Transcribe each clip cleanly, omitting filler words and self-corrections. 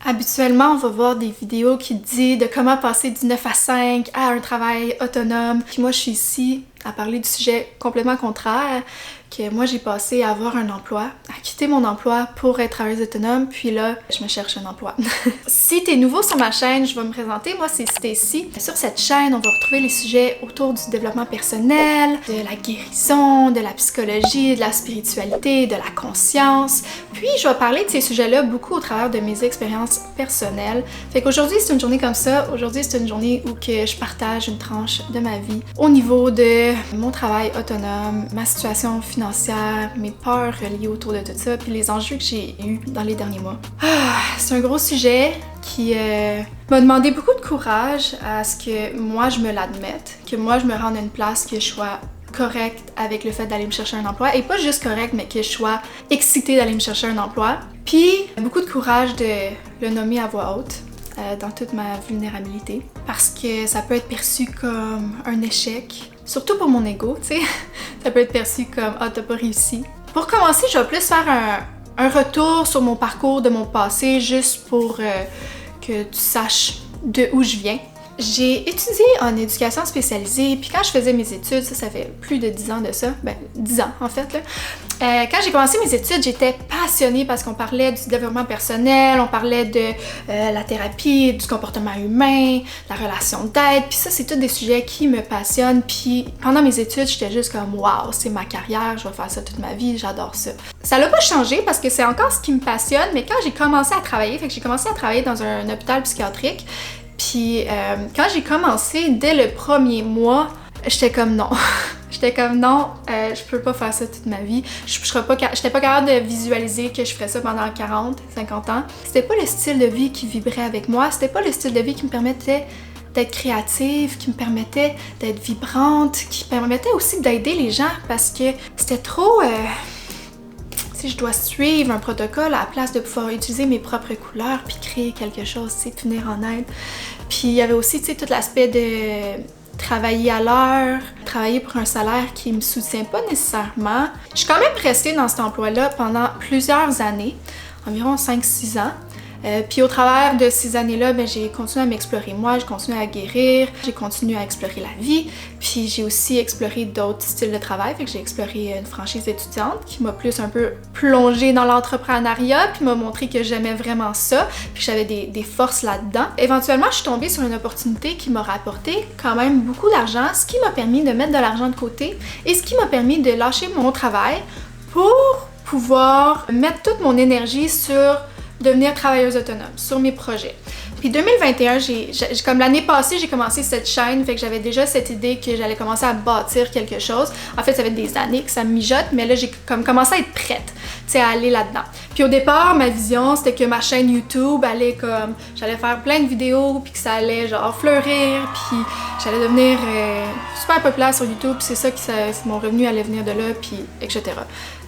Habituellement, on va voir des vidéos qui disent de comment passer du 9 à 5 à un travail autonome. Puis moi, je suis ici à parler du sujet complètement contraire, que moi j'ai passé à avoir un emploi, à quitter mon emploi pour être travailleuse autonome, puis là, je me cherche un emploi. Si t'es nouveau sur ma chaîne, je vais me présenter, moi c'est Stacy. Sur cette chaîne, on va retrouver les sujets autour du développement personnel, de la guérison, de la psychologie, de la spiritualité, de la conscience. Puis je vais parler de ces sujets-là beaucoup au travers de mes expériences personnelles. Fait qu'aujourd'hui c'est une journée comme ça, aujourd'hui c'est une journée où que je partage une tranche de ma vie au niveau de mon travail autonome, ma situation financière, mes peurs reliées autour de tout ça, puis les enjeux que j'ai eus dans les derniers mois. C'est un gros sujet qui m'a demandé beaucoup de courage à ce que moi je me l'admette, que moi je me rende à une place, que je sois correcte avec le fait d'aller me chercher un emploi, et pas juste correcte, mais que je sois excitée d'aller me chercher un emploi. Puis beaucoup de courage de le nommer à voix haute. Dans toute ma vulnérabilité, parce que ça peut être perçu comme un échec, surtout pour mon ego, tu sais. Ça peut être perçu comme « Ah, t'as pas réussi ». Pour commencer, je vais plus faire un retour sur mon parcours de mon passé, juste pour que tu saches de où je viens. J'ai étudié en éducation spécialisée, puis quand je faisais mes études, ça fait plus de 10 ans de ça, 10 ans en fait, là. Quand j'ai commencé mes études, j'étais passionnée parce qu'on parlait du développement personnel, on parlait de la thérapie, du comportement humain, la relation d'aide, puis ça, c'est tous des sujets qui me passionnent, puis pendant mes études, j'étais juste comme « Wow, c'est ma carrière, je vais faire ça toute ma vie, j'adore ça ». Ça l'a pas changé parce que c'est encore ce qui me passionne, mais quand j'ai commencé à travailler, fait que j'ai commencé à travailler dans un hôpital psychiatrique, puis quand j'ai commencé, dès le premier mois, j'étais comme non. J'étais comme non, je peux pas faire ça toute ma vie. J'étais pas capable de visualiser que je ferais ça pendant 40, 50 ans. C'était pas le style de vie qui vibrait avec moi, c'était pas le style de vie qui me permettait d'être créative, qui me permettait d'être vibrante, qui permettait aussi d'aider les gens parce que c'était trop... Si je dois suivre un protocole à la place de pouvoir utiliser mes propres couleurs puis créer quelque chose, tu sais, venir en aide. Puis il y avait aussi, tu sais, tout l'aspect de travailler à l'heure, travailler pour un salaire qui me soutient pas nécessairement. Je suis quand même restée dans cet emploi-là pendant plusieurs années, environ 5-6 ans. Puis au travers de ces années-là, j'ai continué à m'explorer moi, j'ai continué à guérir, j'ai continué à explorer la vie, puis j'ai aussi exploré d'autres styles de travail, fait que j'ai exploré une franchise étudiante qui m'a plus un peu plongée dans l'entrepreneuriat, puis m'a montré que j'aimais vraiment ça, puis que j'avais des forces là-dedans. Éventuellement, je suis tombée sur une opportunité qui m'a rapporté quand même beaucoup d'argent, ce qui m'a permis de mettre de l'argent de côté et ce qui m'a permis de lâcher mon travail pour pouvoir mettre toute mon énergie sur devenir travailleuse autonome, sur mes projets. Puis 2021, comme l'année passée, j'ai commencé cette chaîne, fait que j'avais déjà cette idée que j'allais commencer à bâtir quelque chose. En fait, ça fait des années que ça me mijote, mais là, j'ai comme commencé à être prête, tu sais, à aller là-dedans. Puis au départ, ma vision, c'était que ma chaîne YouTube allait comme... J'allais faire plein de vidéos, puis que ça allait genre fleurir, puis j'allais devenir super populaire sur YouTube, puis c'est ça que mon revenu allait venir de là, puis etc.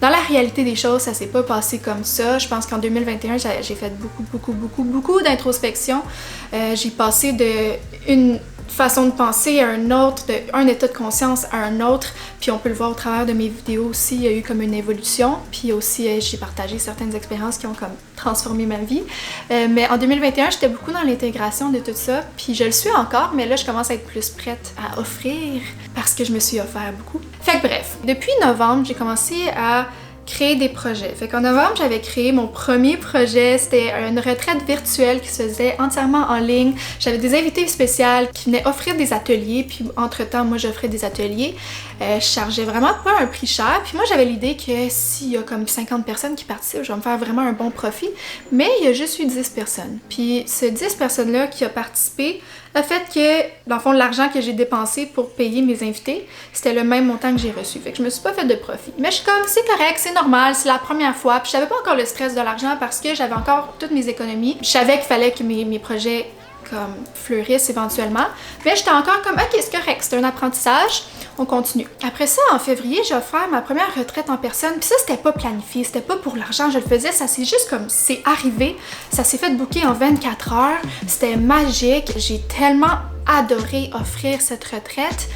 Dans la réalité des choses, ça s'est pas passé comme ça. Je pense qu'en 2021, j'ai fait beaucoup d'introspection. J'ai passé d'une façon de penser à un autre, d'un état de conscience à un autre, puis on peut le voir au travers de mes vidéos aussi, il y a eu comme une évolution, puis aussi j'ai partagé certaines expériences qui ont comme transformé ma vie. Mais en 2021, j'étais beaucoup dans l'intégration de tout ça, puis je le suis encore, mais là je commence à être plus prête à offrir parce que je me suis offert beaucoup. Fait que bref, depuis novembre, j'ai commencé à créer des projets. Fait qu'en novembre, j'avais créé mon premier projet. C'était une retraite virtuelle qui se faisait entièrement en ligne. J'avais des invités spéciales qui venaient offrir des ateliers. Puis entre-temps, moi, j'offrais des ateliers. Je chargeais vraiment pas un prix cher. Puis moi, j'avais l'idée que s'il y a comme 50 personnes qui participent, je vais me faire vraiment un bon profit. Mais il y a juste eu 10 personnes. Puis ces 10 personnes-là qui ont participé a fait que, dans le fond, l'argent que j'ai dépensé pour payer mes invités, c'était le même montant que j'ai reçu. Fait que je me suis pas fait de profit. Mais je suis comme, c'est correct, c'est normal, c'est la première fois. Puis j'avais pas encore le stress de l'argent parce que j'avais encore toutes mes économies. Je savais qu'il fallait que mes projets comme fleurissent éventuellement. Mais j'étais encore comme, ok, c'est correct, c'est un apprentissage, on continue. Après ça, en février, j'ai offert ma première retraite en personne. Puis ça, c'était pas planifié, c'était pas pour l'argent, je le faisais, ça c'est juste comme, c'est arrivé. Ça s'est fait booker en 24 heures. C'était magique. J'ai tellement adoré offrir cette retraite.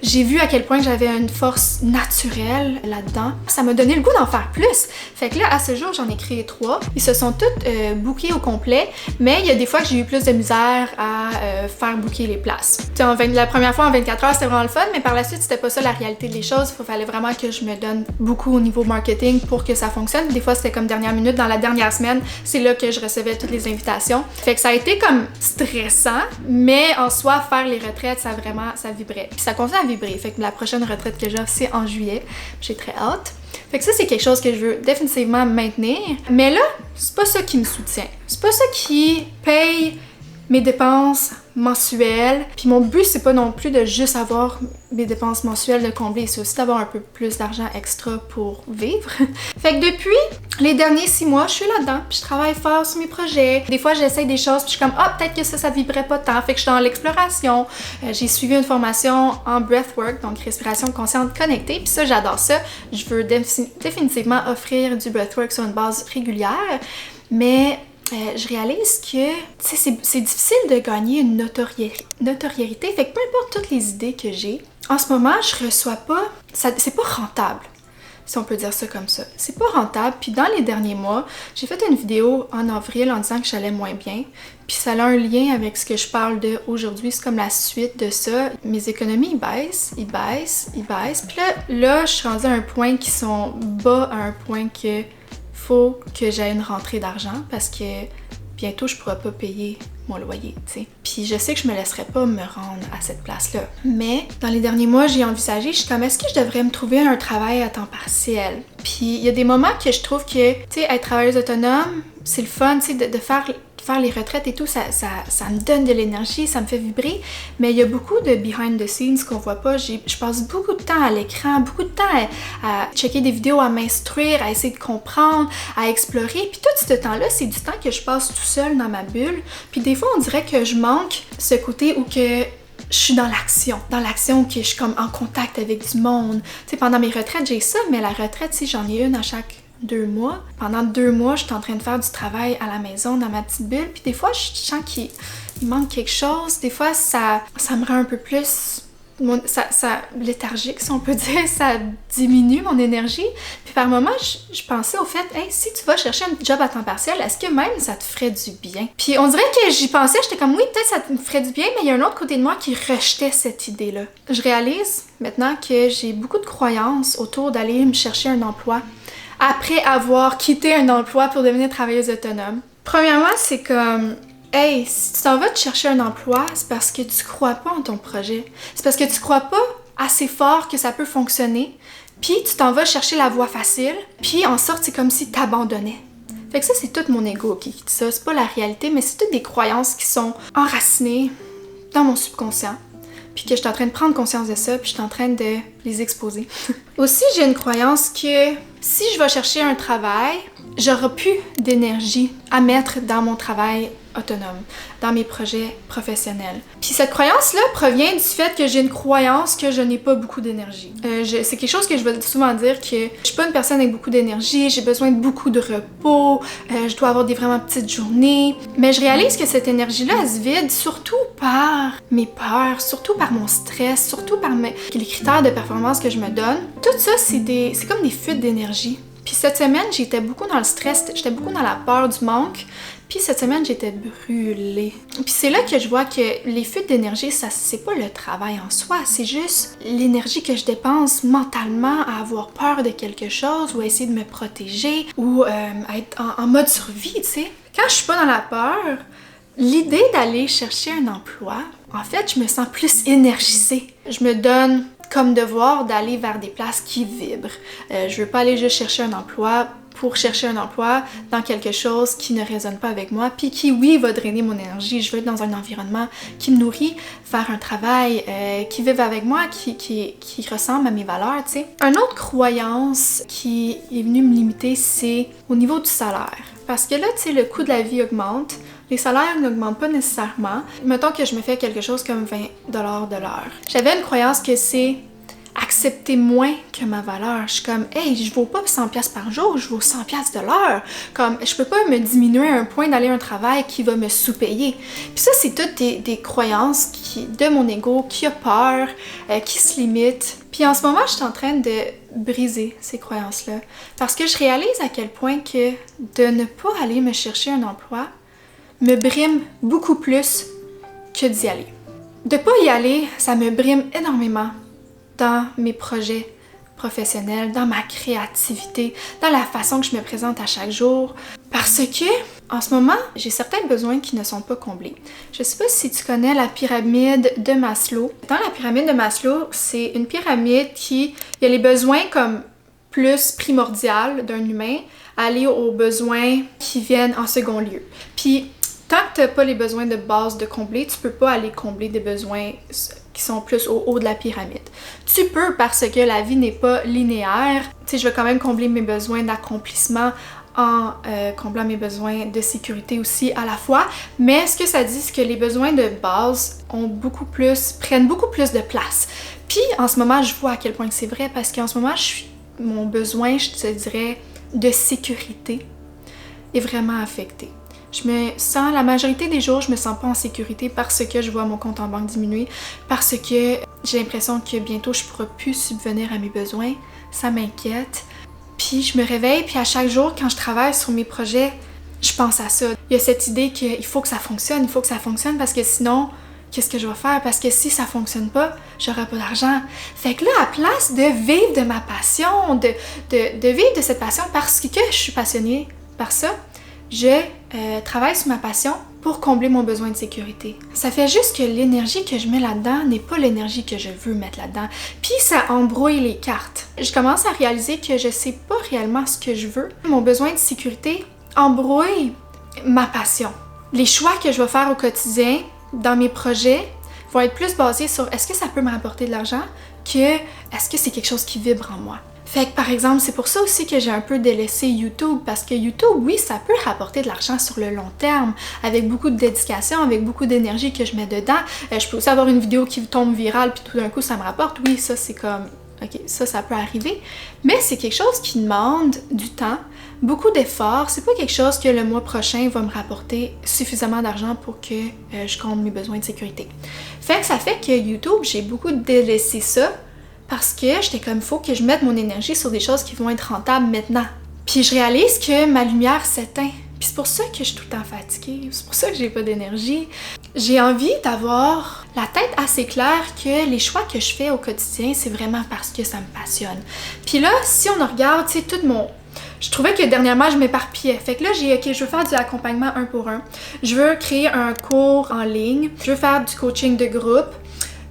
J'ai vu à quel point j'avais une force naturelle là-dedans. Ça m'a donné le goût d'en faire plus. Fait que là, à ce jour, j'en ai créé 3. Ils se sont toutes bookés au complet, mais il y a des fois que j'ai eu plus de misère à faire booker les places. La première fois en 24 heures, c'était vraiment le fun, mais par la suite, c'était pas ça la réalité des choses. Il fallait vraiment que je me donne beaucoup au niveau marketing pour que ça fonctionne. Des fois, c'était comme dernière minute, dans la dernière semaine, c'est là que je recevais toutes les invitations. Fait que ça a été comme stressant, mais en soi, faire les retraites, ça vibrait. Puis ça continue à vibrer. Fait que la prochaine retraite que j'ai, c'est en juillet. J'ai très hâte. Fait que ça, c'est quelque chose que je veux définitivement maintenir. Mais là, c'est pas ça qui me soutient. C'est pas ça qui paye mes dépenses mensuelles. Puis mon but, c'est pas non plus de juste avoir mes dépenses mensuelles de combler, c'est aussi d'avoir un peu plus d'argent extra pour vivre. Fait que depuis les derniers 6 mois, je suis là-dedans, puis je travaille fort sur mes projets. Des fois, j'essaye des choses, puis je suis comme « Ah, peut-être que ça vibrait pas tant », fait que je suis dans l'exploration. J'ai suivi une formation en breathwork, donc respiration consciente connectée, puis ça, j'adore ça. Je veux définitivement offrir du breathwork sur une base régulière, mais je réalise que c'est difficile de gagner une notoriété. Fait que peu importe toutes les idées que j'ai, en ce moment, je reçois pas... C'est pas rentable, si on peut dire ça comme ça. C'est pas rentable. Puis dans les derniers mois, j'ai fait une vidéo en avril en disant que j'allais moins bien. Puis ça a un lien avec ce que je parle de aujourd'hui. C'est comme la suite de ça. Mes économies, ils baissent. Puis là, je suis rendue à un point qui sont bas, à un point que faut que j'aie une rentrée d'argent parce que bientôt je pourrai pas payer mon loyer, tu sais. Puis je sais que je me laisserai pas me rendre à cette place-là. Mais dans les derniers mois, j'ai envisagé, je suis comme, est-ce que je devrais me trouver un travail à temps partiel? Puis il y a des moments que je trouve que, tu sais, être travailleuse autonome, c'est le fun, tu sais, de faire les retraites et tout, ça me donne de l'énergie, ça me fait vibrer, mais il y a beaucoup de behind the scenes qu'on voit pas. Je passe beaucoup de temps à l'écran, beaucoup de temps à checker des vidéos, à m'instruire, à essayer de comprendre, à explorer, puis tout ce temps-là, c'est du temps que je passe tout seul dans ma bulle, puis des fois, on dirait que je manque ce côté où que je suis dans l'action où que je suis comme en contact avec du monde. Tu sais, pendant mes retraites, j'ai ça, mais la retraite, si j'en ai une à chaque 2 mois. Pendant 2 mois, je suis en train de faire du travail à la maison, dans ma petite bulle, puis des fois, je sens qu'il manque quelque chose. Des fois, ça me rend un peu plus léthargique, si on peut dire. Ça diminue mon énergie. Puis par moments, je pensais au fait, hey, si tu vas chercher un job à temps partiel, est-ce que même ça te ferait du bien? Puis on dirait que j'y pensais, j'étais comme, oui, peut-être ça me ferait du bien, mais il y a un autre côté de moi qui rejetait cette idée-là. Je réalise maintenant que j'ai beaucoup de croyances autour d'aller me chercher un emploi après avoir quitté un emploi pour devenir travailleuse autonome. Premièrement, c'est comme, hey, si tu t'en vas te chercher un emploi, c'est parce que tu crois pas en ton projet. C'est parce que tu crois pas assez fort que ça peut fonctionner, puis tu t'en vas chercher la voie facile, puis en sorte, c'est comme si t'abandonnais. Fait que ça, c'est tout mon ego qui dit ça. C'est pas la réalité, mais c'est toutes des croyances qui sont enracinées dans mon subconscient. Puis que je suis en train de prendre conscience de ça, puis je suis en train de les exposer. Aussi, j'ai une croyance que si je vais chercher un travail, j'aurai plus d'énergie à mettre dans mon travail autonome, dans mes projets professionnels. Puis cette croyance-là provient du fait que j'ai une croyance que je n'ai pas beaucoup d'énergie. C'est quelque chose que je vais souvent dire, que je suis pas une personne avec beaucoup d'énergie, j'ai besoin de beaucoup de repos, je dois avoir des vraiment petites journées. Mais je réalise que cette énergie-là, elle se vide surtout par mes peurs, surtout par mon stress, surtout par les critères de performance que je me donne. Tout ça, c'est comme des fuites d'énergie. Puis cette semaine, j'étais beaucoup dans le stress, j'étais beaucoup dans la peur du manque. Puis cette semaine, j'étais brûlée. Puis c'est là que je vois que les fuites d'énergie, ça c'est pas le travail en soi, c'est juste l'énergie que je dépense mentalement à avoir peur de quelque chose ou à essayer de me protéger ou à être en mode survie, tu sais. Quand je suis pas dans la peur, l'idée d'aller chercher un emploi, en fait, je me sens plus énergisée. Je me donne comme devoir d'aller vers des places qui vibrent. Je veux pas aller juste chercher un emploi pour chercher un emploi dans quelque chose qui ne résonne pas avec moi, puis qui, oui, va drainer mon énergie. Je veux être dans un environnement qui me nourrit, faire un travail qui vive avec moi, qui ressemble à mes valeurs, tu sais. Une autre croyance qui est venue me limiter, c'est au niveau du salaire. Parce que là, tu sais, le coût de la vie augmente, les salaires n'augmentent pas nécessairement. Mettons que je me fais quelque chose comme 20$ de l'heure. J'avais une croyance que c'est accepter moins que ma valeur. Je suis comme, hey, je vaux pas 100$ par jour, je vaux 100$ de l'heure. Comme, je peux pas me diminuer à un point d'aller à un travail qui va me sous-payer. Puis ça, c'est toutes des croyances de mon ego qui a peur, qui se limite. Puis en ce moment, je suis en train de briser ces croyances-là. Parce que je réalise à quel point que de ne pas aller me chercher un emploi me brime beaucoup plus que d'y aller. De pas y aller, ça me brime énormément dans mes projets professionnels, dans ma créativité, dans la façon que je me présente à chaque jour. Parce que, en ce moment, j'ai certains besoins qui ne sont pas comblés. Je sais pas si tu connais la pyramide de Maslow. Dans la pyramide de Maslow, c'est une pyramide il y a les besoins comme plus primordial d'un humain, aller aux besoins qui viennent en second lieu. Puis, tant que tu n'as pas les besoins de base de combler, tu peux pas aller combler des besoins qui sont plus au haut de la pyramide. Tu peux parce que la vie n'est pas linéaire. Tu sais, je vais quand même combler mes besoins d'accomplissement en comblant mes besoins de sécurité aussi à la fois. Mais ce que ça dit, c'est que les besoins de base prennent beaucoup plus de place. Puis en ce moment, je vois à quel point c'est vrai parce qu'en ce moment, mon besoin, je te dirais, de sécurité est vraiment affecté. La majorité des jours, je me sens pas en sécurité parce que je vois mon compte en banque diminuer, parce que j'ai l'impression que bientôt je pourrai plus subvenir à mes besoins. Ça m'inquiète. Puis je me réveille, puis à chaque jour, quand je travaille sur mes projets, je pense à ça. Il y a cette idée qu'il faut que ça fonctionne, parce que sinon, qu'est-ce que je vais faire? Parce que si ça fonctionne pas, j'aurai pas d'argent. Fait que là, à place de vivre de ma passion, de vivre de cette passion parce que je suis passionnée par ça, je travaille sur ma passion pour combler mon besoin de sécurité. Ça fait juste que l'énergie que je mets là-dedans n'est pas l'énergie que je veux mettre là-dedans. Puis ça embrouille les cartes. Je commence à réaliser que je sais pas réellement ce que je veux. Mon besoin de sécurité embrouille ma passion. Les choix que je vais faire au quotidien dans mes projets vont être plus basés sur est-ce que ça peut me rapporter de l'argent que est-ce que c'est quelque chose qui vibre en moi. Fait que par exemple, c'est pour ça aussi que j'ai un peu délaissé YouTube, parce que YouTube, oui, ça peut rapporter de l'argent sur le long terme, avec beaucoup de dédication, avec beaucoup d'énergie que je mets dedans. Je peux aussi avoir une vidéo qui tombe virale, puis tout d'un coup, ça me rapporte. Oui, ça, c'est comme, ok, ça peut arriver. Mais c'est quelque chose qui demande du temps, beaucoup d'efforts. C'est pas quelque chose que le mois prochain va me rapporter suffisamment d'argent pour que je comble mes besoins de sécurité. Fait que ça fait que YouTube, j'ai beaucoup délaissé ça, parce que j'étais comme, faut que je mette mon énergie sur des choses qui vont être rentables maintenant. Puis je réalise que ma lumière s'éteint. Puis c'est pour ça que je suis tout le temps fatiguée, c'est pour ça que j'ai pas d'énergie. J'ai envie d'avoir la tête assez claire que les choix que je fais au quotidien, c'est vraiment parce que ça me passionne. Puis là, si on regarde, tu sais, je trouvais que dernièrement, je m'éparpillais. Fait que là, je veux faire du accompagnement 1 pour 1. Je veux créer un cours en ligne. Je veux faire du coaching de groupe.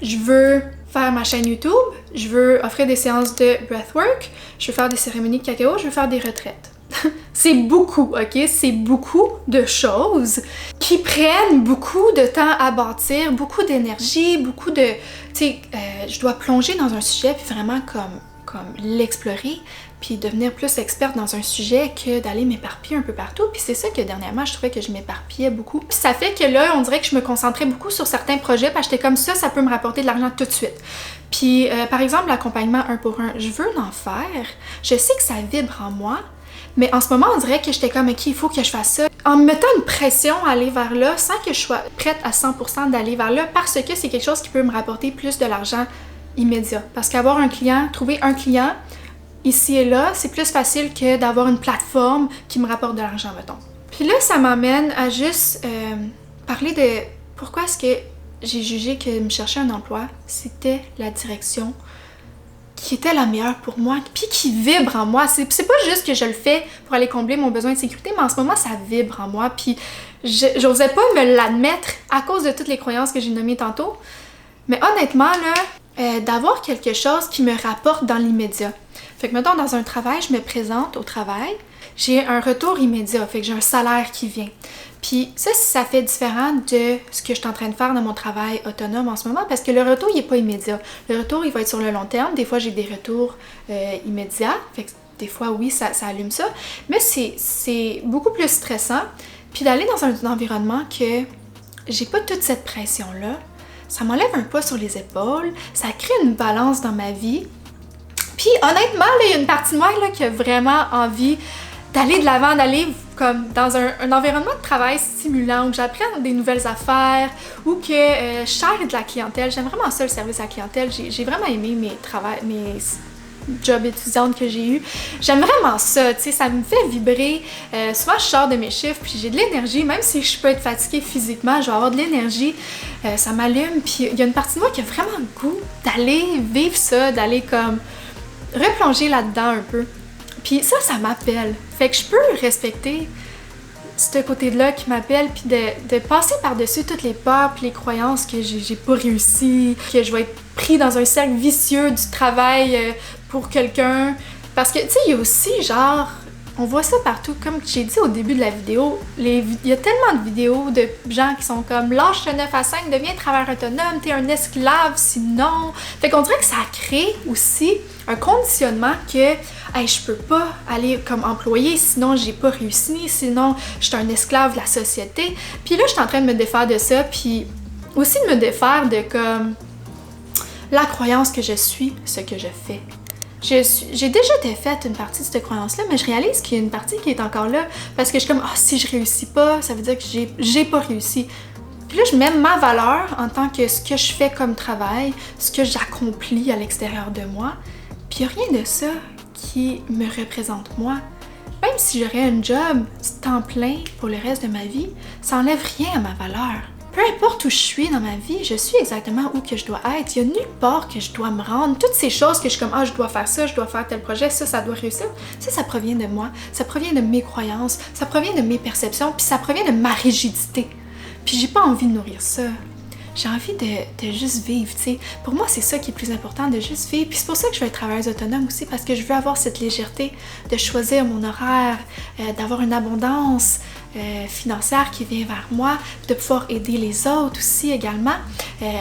Je veux faire ma chaîne YouTube, je veux offrir des séances de breathwork, je veux faire des cérémonies de cacao, je veux faire des retraites. C'est beaucoup, ok? C'est beaucoup de choses qui prennent beaucoup de temps à bâtir, beaucoup d'énergie, beaucoup de... Tu sais, je dois plonger dans un sujet puis vraiment comme l'explorer, puis devenir plus experte dans un sujet que d'aller m'éparpiller un peu partout. Puis c'est ça que dernièrement, je trouvais que je m'éparpillais beaucoup. Puis ça fait que là, on dirait que je me concentrais beaucoup sur certains projets parce que j'étais comme ça peut me rapporter de l'argent tout de suite. Puis par exemple, l'accompagnement 1 pour 1, je veux en faire. Je sais que ça vibre en moi, mais en ce moment, on dirait que j'étais comme, ok, il faut que je fasse ça. En me mettant une pression à aller vers là, sans que je sois prête à 100% d'aller vers là, parce que c'est quelque chose qui peut me rapporter plus de l'argent immédiat. Parce qu'avoir trouver un client, ici et là, c'est plus facile que d'avoir une plateforme qui me rapporte de l'argent, mettons. Puis là, ça m'amène à juste parler de pourquoi est-ce que j'ai jugé que me chercher un emploi, c'était la direction qui était la meilleure pour moi, puis qui vibre en moi. C'est pas juste que je le fais pour aller combler mon besoin de sécurité, mais en ce moment, ça vibre en moi, puis j'osais pas me l'admettre à cause de toutes les croyances que j'ai nommées tantôt. Mais honnêtement, là, d'avoir quelque chose qui me rapporte dans l'immédiat. Fait que mettons, dans un travail, je me présente au travail, j'ai un retour immédiat, fait que j'ai un salaire qui vient. Puis ça fait différent de ce que je suis en train de faire dans mon travail autonome en ce moment, parce que le retour, il n'est pas immédiat. Le retour, il va être sur le long terme. Des fois, j'ai des retours immédiats, fait que des fois, oui, ça allume ça, mais c'est beaucoup plus stressant. Puis d'aller dans un environnement que j'ai pas toute cette pression-là, ça m'enlève un poids sur les épaules, ça crée une balance dans ma vie, Puis honnêtement, là, il y a une partie de moi là, qui a vraiment envie d'aller de l'avant, d'aller comme dans un environnement de travail stimulant où j'apprenne des nouvelles affaires ou que je gère de la clientèle. J'aime vraiment ça, le service à la clientèle. J'ai vraiment aimé mes jobs étudiantes que j'ai eu. J'aime vraiment ça, tu sais, ça me fait vibrer. Souvent, je sors de mes chiffres, puis j'ai de l'énergie, même si je peux être fatiguée physiquement, je vais avoir de l'énergie, ça m'allume, puis il y a une partie de moi qui a vraiment le goût d'aller vivre ça, d'aller comme replonger là-dedans un peu. Puis ça m'appelle. Fait que je peux respecter ce côté-là qui m'appelle, puis de passer par-dessus toutes les peurs puis les croyances que j'ai pas réussi, que je vais être pris dans un cercle vicieux du travail pour quelqu'un. Parce que, tu sais, il y a aussi, genre, on voit ça partout, comme j'ai dit au début de la vidéo, il y a tellement de vidéos de gens qui sont comme « lâche le 9 à 5, deviens travailleur autonome, t'es un esclave sinon... » Fait qu'on dirait que ça crée aussi un conditionnement que hey, je peux pas aller comme employé, sinon j'ai pas réussi, sinon je suis un esclave de la société. Puis là, je suis en train de me défaire de ça, puis aussi de me défaire de comme la croyance que je suis ce que je fais. J'ai déjà défaite une partie de cette croyance-là, mais je réalise qu'il y a une partie qui est encore là, parce que je suis comme, si je réussis pas, ça veut dire que j'ai pas réussi. Puis là, je mets ma valeur en tant que ce que je fais comme travail, ce que j'accomplis à l'extérieur de moi, puis il n'y a rien de ça qui me représente moi. Même si j'aurais un job temps plein pour le reste de ma vie, ça enlève rien à ma valeur. Peu importe où je suis dans ma vie, je suis exactement où que je dois être. Il n'y a nulle part que je dois me rendre. Toutes ces choses que je suis comme, je dois faire ça, je dois faire tel projet, ça doit réussir. Ça provient de moi. Ça provient de mes croyances. Ça provient de mes perceptions. Puis ça provient de ma rigidité. Puis j'ai pas envie de nourrir ça. J'ai envie de juste vivre, tu sais. Pour moi, c'est ça qui est plus important, de juste vivre. Puis c'est pour ça que je veux être travailleuse autonome aussi, parce que je veux avoir cette légèreté de choisir mon horaire, d'avoir une abondance financière qui vient vers moi, de pouvoir aider les autres aussi également,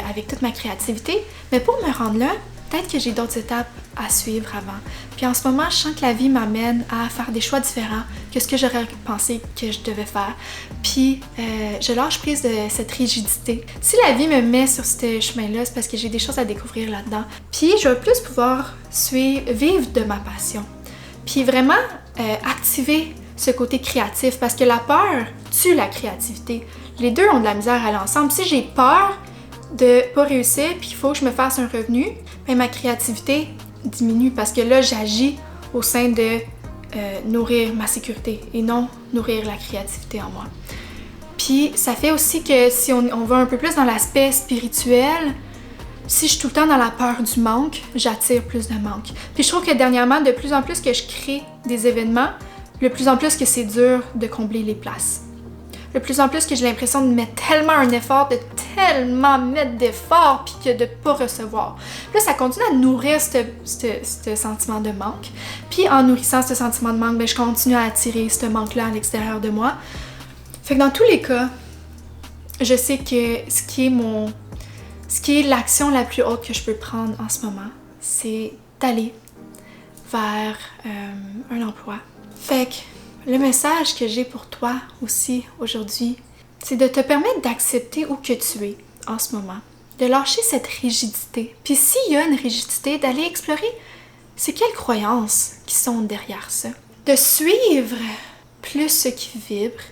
avec toute ma créativité. Mais pour me rendre là, peut-être que j'ai d'autres étapes à suivre avant. Puis en ce moment, je sens que la vie m'amène à faire des choix différents que ce que j'aurais pensé que je devais faire. Puis je lâche prise de cette rigidité. Si la vie me met sur ce chemin-là, c'est parce que j'ai des choses à découvrir là-dedans. Puis je vais plus pouvoir vivre de ma passion. Puis vraiment activer ce côté créatif, parce que la peur tue la créativité. Les deux ont de la misère à aller ensemble. Si j'ai peur de pas réussir, puis il faut que je me fasse un revenu, ben ma créativité diminue, parce que là, j'agis au sein de nourrir ma sécurité et non nourrir la créativité en moi. Puis ça fait aussi que si on va un peu plus dans l'aspect spirituel, si je suis tout le temps dans la peur du manque, j'attire plus de manque. Puis je trouve que dernièrement, de plus en plus que je crée des événements, de plus en plus que c'est dur de combler les places. De plus en plus que j'ai l'impression de mettre tellement un effort, de tellement mettre d'efforts, puis que de pas recevoir. Puis là, ça continue à nourrir ce sentiment de manque. Puis en nourrissant ce sentiment de manque, ben, je continue à attirer ce manque-là à l'extérieur de moi. Fait que dans tous les cas, je sais que ce qui est l'action la plus haute que je peux prendre en ce moment, c'est d'aller vers un emploi. Fait que le message que j'ai pour toi aussi aujourd'hui, c'est de te permettre d'accepter où que tu es en ce moment, de lâcher cette rigidité. Puis s'il y a une rigidité, d'aller explorer c'est quelles croyances qui sont derrière ça. De suivre plus ce qui vibre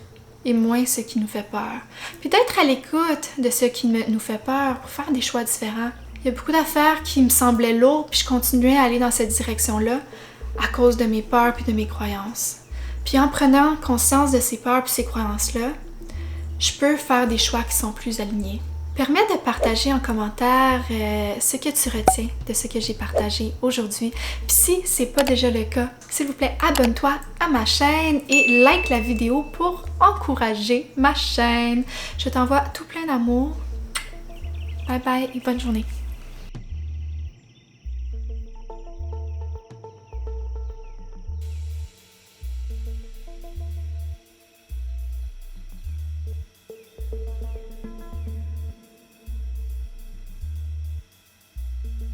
et moins ce qui nous fait peur. Puis d'être à l'écoute de ce qui nous fait peur pour faire des choix différents. Il y a beaucoup d'affaires qui me semblaient lourdes, puis je continuais à aller dans cette direction-là à cause de mes peurs puis de mes croyances. Puis en prenant conscience de ces peurs puis ces croyances-là, je peux faire des choix qui sont plus alignés. Permets de partager en commentaire ce que tu retiens de ce que j'ai partagé aujourd'hui. Puis si c'est pas déjà le cas, s'il vous plaît, abonne-toi à ma chaîne et like la vidéo pour encourager ma chaîne. Je t'envoie tout plein d'amour. Bye bye et bonne journée.